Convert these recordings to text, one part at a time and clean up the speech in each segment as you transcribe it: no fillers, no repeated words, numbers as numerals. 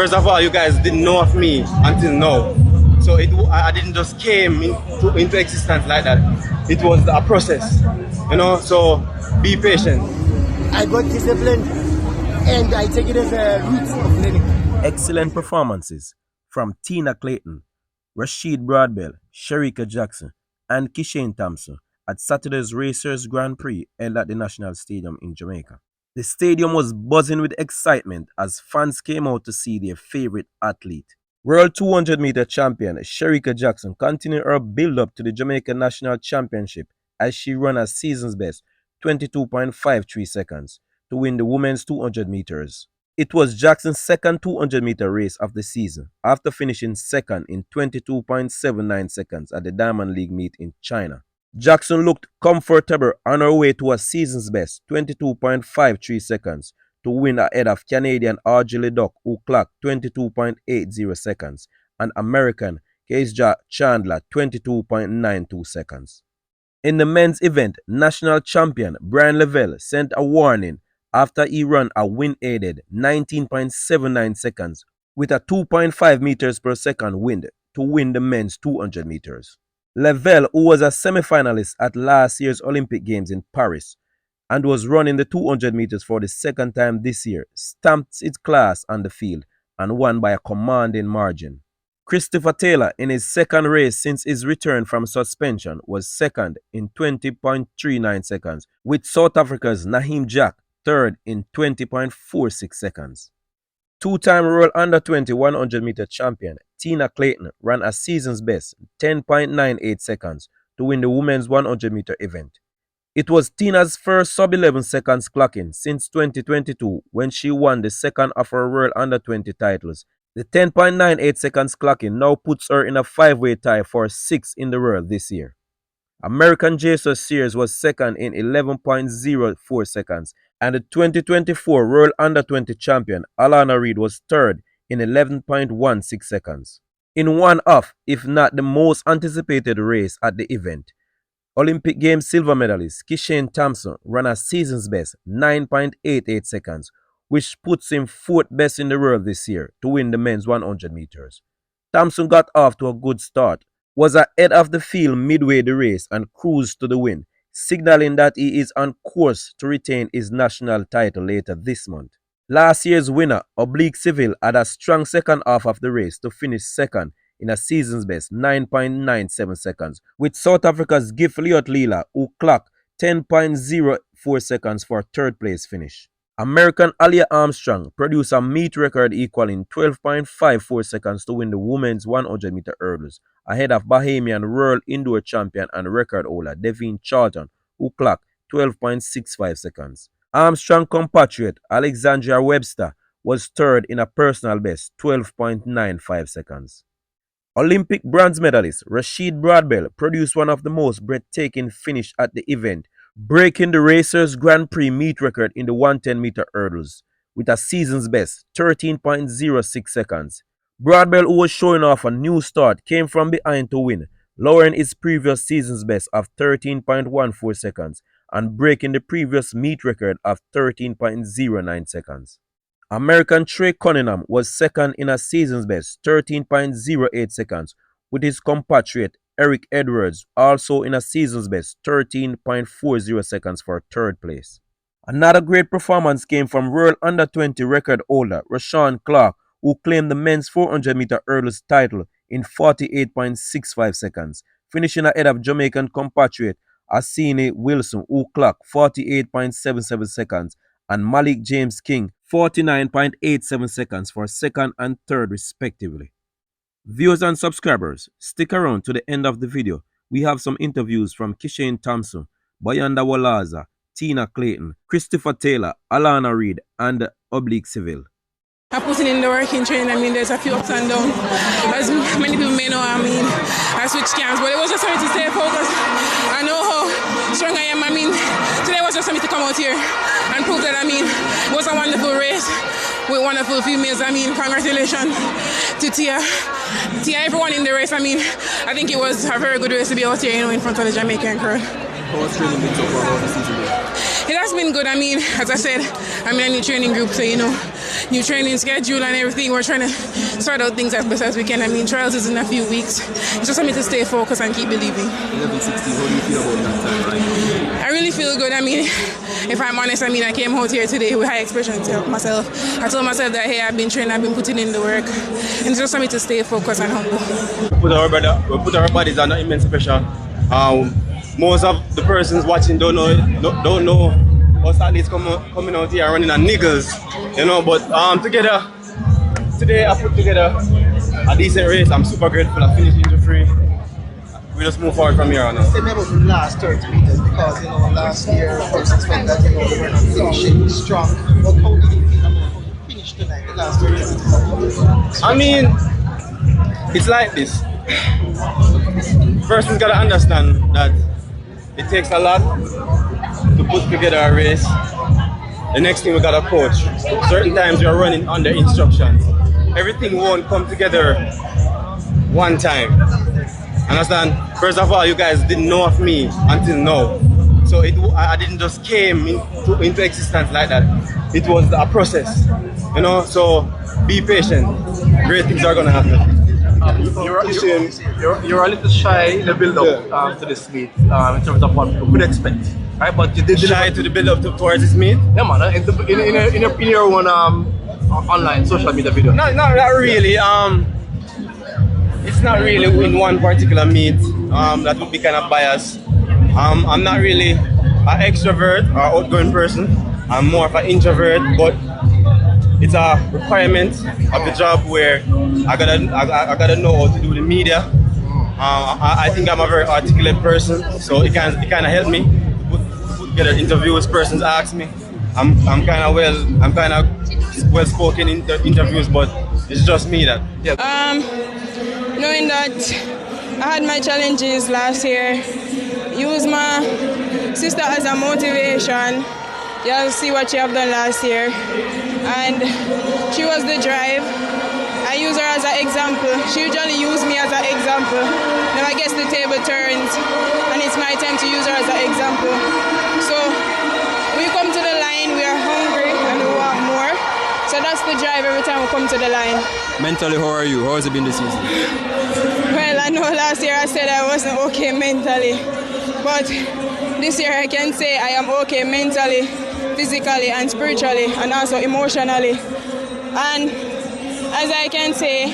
First of all, you guys didn't know of me until now. So I didn't just came into existence like that. It was a process, you know, so be patient. I got disciplined and I take it as a route of learning. Excellent performances from Tina Clayton, Rasheed Broadbell, Shericka Jackson, and Kishane Thompson at Saturday's Racers Grand Prix held at the National Stadium in Jamaica. The stadium was buzzing with excitement as fans came out to see their favorite athlete. World 200-meter champion Shericka Jackson continued her build-up to the Jamaica National Championship as she ran a season's best 22.53 seconds to win the women's 200 meters. It was Jackson's second 200-meter race of the season after finishing second in 22.79 seconds at the Diamond League meet in China. Jackson looked comfortable on her way to a season's best 22.53 seconds to win ahead of Canadian Audrey Leduc, who clocked 22.80 seconds, and American Keisha Chandler 22.92 seconds. In the men's event, national champion Brian Lavelle sent a warning after he ran a wind-aided 19.79 seconds with a 2.5 meters per second wind to win the men's 200 meters. Lavelle, who was a semi-finalist at last year's Olympic Games in Paris and was running the 200 meters for the second time this year, stamped its class on the field and won by a commanding margin. Christopher Taylor, in his second race since his return from suspension, was second in 20.39 seconds, with South Africa's Naheem Jack third in 20.46 seconds. Two-time World Under-20 100-meter champion Tina Clayton ran a season's best 10.98 seconds to win the women's 100-meter event. It was Tina's first sub-11 seconds clocking since 2022 when she won the second of her World Under-20 titles. The 10.98 seconds clocking now puts her in a five-way tie for sixth in the world this year. American Jesus Sears was second in 11.04 seconds, and the 2024 World Under-20 champion Alana Reid was third in 11.16 seconds. In one of, if not the most anticipated race at the event, Olympic Games silver medalist Kishane Thompson ran a season's best 9.88 seconds, which puts him fourth best in the world this year to win the men's 100 meters. Thompson got off to a good start, was ahead of the field midway the race and cruised to the win, signaling that he is on course to retain his national title later this month. Last year's winner, Oblique Civil, had a strong second half of the race to finish second in a season's best 9.97 seconds, with South Africa's Gift Leot-Lila, who clocked 10.04 seconds for third place finish. American Alia Armstrong produced a meet record equaling 12.54 seconds to win the women's 100-meter hurdles, ahead of Bahamian world indoor champion and record holder Devin Charlton, who clocked 12.65 seconds. Armstrong compatriot Alexandria Webster was third in a personal best 12.95 seconds. Olympic bronze medalist Rasheed Broadbell produced one of the most breathtaking finishes at the event, breaking the Racers Grand Prix meet record in the 110-meter hurdles with a season's best 13.06 seconds. Broadbell, who was showing off a new start, came from behind to win, lowering his previous season's best of 13.14 seconds and breaking the previous meet record of 13.09 seconds. American Trey Cunningham was second in a season's best 13.08 seconds, with his compatriot Eric Edwards also in a season's best 13.40 seconds for third place. Another great performance came from World Under-20 record holder Rashawn Clark, who claimed the men's 400-meter hurdles title in 48.65 seconds, finishing ahead of Jamaican compatriot Asini Wilson, who clocked 48.77 seconds, and Malik James King 49.87 seconds for second and third respectively. Viewers and subscribers, stick around to the end of the video. We have some interviews from Kishane Thompson, Bayanda Walaza, Tina Clayton, Christopher Taylor, Alana Reid, and Oblique Civil. I'm putting in the work in training. There's a few ups and downs. As many people may know, I switched camps, but it was just for me to stay focused. I know how strong I am. Today was just for me to come out here and prove that, it was a wonderful race with wonderful females. Congratulations to Tia, everyone in the race. I think it was a very good race to be out here, in front of the Jamaican crowd. How has training been so far? How has the season been? It has been good. As I said, I'm in a new training group, so new training schedule and everything. We're trying to sort out things as best as we can. I mean, trials is in a few weeks. It's just for me to stay focused and keep believing. 11:16, how do you feel about that time right now? I really feel good. I mean, if I'm honest, I mean, I came out here today with high expectations of myself. I told myself that, hey, I've been training, I've been putting in the work. And it's just for me to stay focused and humble. We put our bodies under immense pressure. Most of the persons watching don't know us athletes coming out here and running on niggles, you know. But together, today I put together a decent race. I'm super grateful. I finished injury free. We just move forward from here on. Say maybe the last 30 meters because last year persons felt that they were not finishing strong. But how did you feel about how you finished tonight, the last 30 meters? I mean, it's like this. Persons gotta understand that it takes a lot to put together a race. The next thing we gotta coach. Certain times you're running under instructions. Everything won't come together one time. Understand? First of all, you guys didn't know of me until now. So I didn't just came into existence like that. It was a process, you know. So be patient. Great things are gonna happen. You're a little shy in the build-up to this meet in terms of what you could expect, right? But you did shy to the build-up towards this meet. Yeah, man. In your own online social media video. Not really. It's not really in one particular meet. That would be kind of biased. I'm not really an extrovert or outgoing person. I'm more of an introvert, but it's a requirement of the job where I gotta know how to do the media. I think I'm a very articulate person, so it kind of helped me put together interviews. Persons ask me. I'm kind of well spoken in interviews, but it's just me that. Yeah. Knowing that I had my challenges last year, use my sister as a motivation. You'll see what she have done last year, and she was the drive. I use her as an example. She usually use me as an example. Now I guess the table turns, and it's my time to use her as an example. So we come to the line, we are hungry and we want more. So that's the drive every time we come to the line. Mentally, how are you? How has it been this season? Well, I know last year I said I wasn't okay mentally, but this year I can say I am okay mentally, physically and spiritually and also emotionally. And as I can say,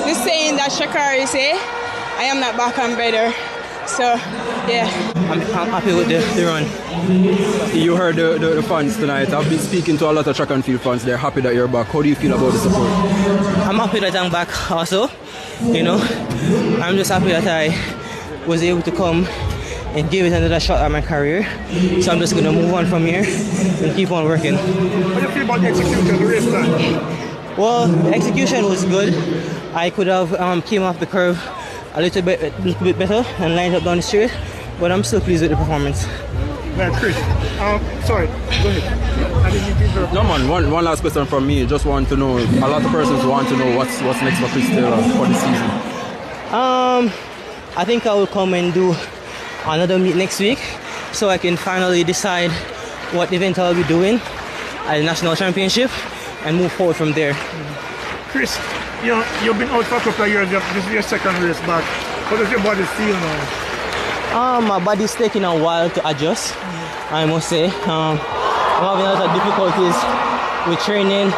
the saying that Shakari say, I am not back and better. So, yeah. I'm happy with the run. You heard the fans tonight. I've been speaking to a lot of track and field fans. They're happy that you're back. How do you feel about the support? I'm happy that I'm back also. You know, I'm just happy that I was able to come and give it another shot at my career. So I'm just going to move on from here and keep on working. How do you feel about the execution of the race plan? Well, the execution was good. I could have came off the curve a little bit better and lined up down the straight, but I'm still pleased with the performance. Well, Chris, sorry, go ahead. No man, one last question from me. Just want to know, a lot of persons want to know what's next for Chris Taylor for the season. I think I will come and do another meet next week so I can finally decide what event I'll be doing at the National Championship and move forward from there. Chris, you've been out for a couple of years. This is your second race back. How does your body feel now? My body's taking a while to adjust, I must say. I'm having a lot of difficulties with training,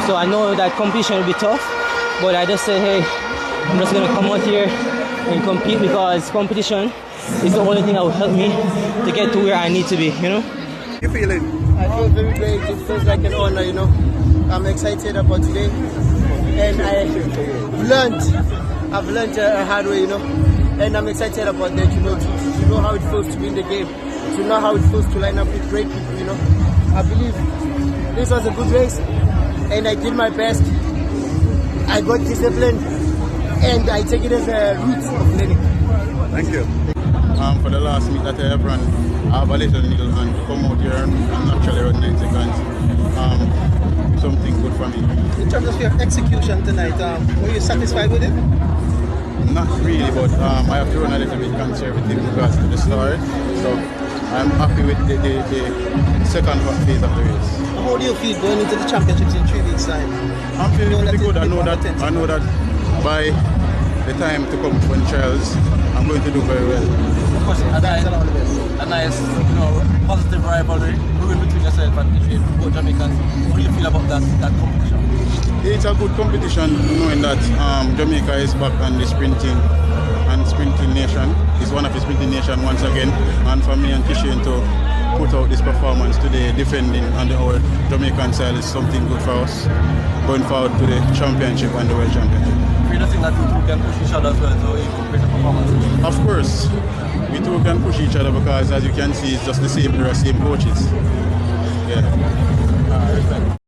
so I know that competition will be tough, but I just say, hey, I'm just going to come out here and compete because competition is the only thing that will help me to get to where I need to be, you know? You feeling? I feel very great. It feels like an honor, you know. I'm excited about today, and I've learned a hard way, you know. And I'm excited about that, you know, to know how it feels to win the game, to know how it feels to line up with great people, you know. I believe this was a good race, and I did my best. I got disciplined, and I take it as a route of learning. Thank you. For the last meet that I have run, I have a little needle and to come out here and actually run 9 seconds. Something good for me. In terms of your execution tonight, were you satisfied with it? Not really, but I have to run a little bit conservative in regards to the start. So I'm happy with the second phase of the race. how do you feel going into the championships in 3 weeks' time? I'm feeling pretty good. I know that by the time to come for the trials, I'm going to do very well. Of course, a nice, positive rivalry between yourself and both Jamaicans. How do you feel about that competition? It's a good competition, knowing that Jamaica is back on the sprinting nation. It's one of the sprinting nation once again. And for me and Kishane to put out this performance today, defending on the whole Jamaican side is something good for us going forward to the championship and the world championship. Do you think that we two can push each other as well to even better performance? Of course, we two can push each other because, as you can see, it's just the same coaches. Yeah. Respect.